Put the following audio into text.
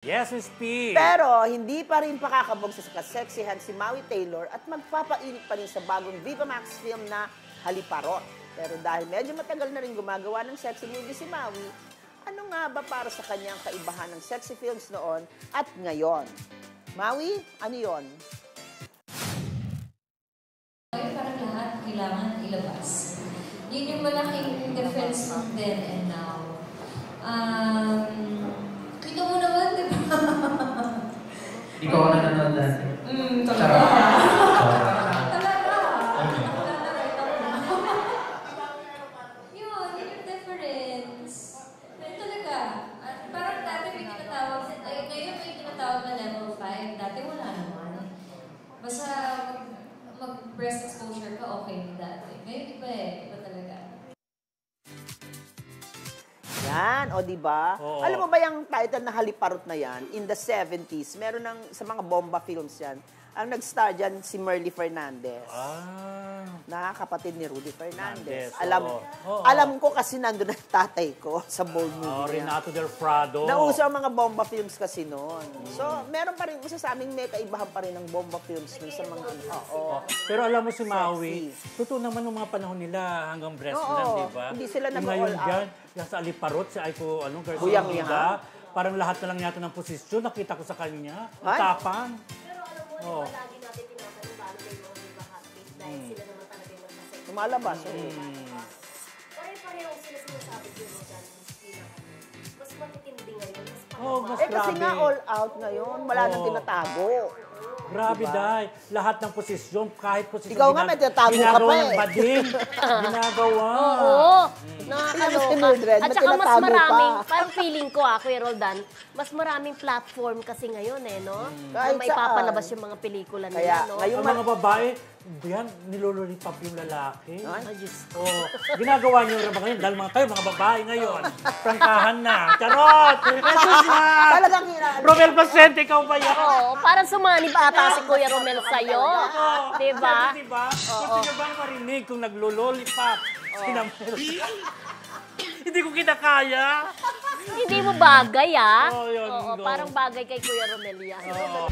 Yes, Miss P. Pero hindi pa rin pakakabog sa kaseksihan si Maui Taylor at magpapainit pa rin sa bagong Viva Max film na Haliparot. Pero dahil medyo matagal na rin gumagawa ng sexy movie si Maui, ano nga ba para sa kanyang kaibahan ng sexy films noon at ngayon? Maui, ano yon? Parang lahat kailangan ilabas. Yun yung malaking difference from then and now. Kita mo naman, di ba? Hindi ko ako nanonood dati. Talaga. Yun yung difference. Pero talaga, parang dati may tinatawag, ngayon may tinatawag na level 5. Dati wala naman. Basta mag-breast exposure ka, okay na dati. Ngayon iba iba talaga. Yan, o diba? Oo. Alam mo ba yung title na Haliparot na yan? In the 70s, meron sa mga bomba films yan. Ang nag-star dyan si Merly Fernandez. Na kapatid ni Rudy Fernandez. Alam ko kasi nandun ang tatay ko sa bold movie. Renato Del Prado. Nauso ang mga bomba films kasi noon. So, meron pa rin, masasabing may kaibahan pa rin ng bomba films nun sa mga Pero alam mo si Maui, totoo naman ng mga panahon nila hanggang breast lang, di ba? Hindi sila nag-all ngayon out. dyan, sa Haliparot, si Aiko, Garcia Buyang Vida, parang lahat na lang yata ng posisyon, nakita ko sa kanya. Ang tapang. Pero alam mo, lagi natin tinatanong paano kayo mga Viva Hotcakes dahil sila naman talaga yung nagpasay. Lumalabas. Pare-pareho sila sinasabi ko mo dyan. Mas matitindi ngayon. Mas Kasi nga grabe. all out ngayon. Wala nang tinatago. Grabe, Day. Lahat ng posisyon, kahit posisyon. Ikaw nga, may tinatago ka pa ng bading. Ginagawa. Oo. Nakakaloka. Si Mildred, At may saka mas tinatago maraming, pa. parang feeling ko Kuya Roldan, mas maraming platform kasi ngayon no? Kahit Na may saan. papalabas yung mga pelikula nila, Kaya, no? ngayon Ang mga babae, yan, nilololipap yung lalaki. Ay, Diyos ko. Oh, ginagawa niyo rin ba ngayon? Dahil kayo, mga babae ngayon, prangkahan na. Charot! Jesus na! Talagang hinaan. Romel Vicente, ikaw ba yan? Oo, parang sumanib ata si Kuya Romel sa'yo. Diba? Diba? Gusto niyo bang marinig kung naglololipap? Sila Hindi ko kinakaya. Hindi mo bagay, Oo, yun, Oo, no. parang bagay kay Kuya Romel yan. Oo.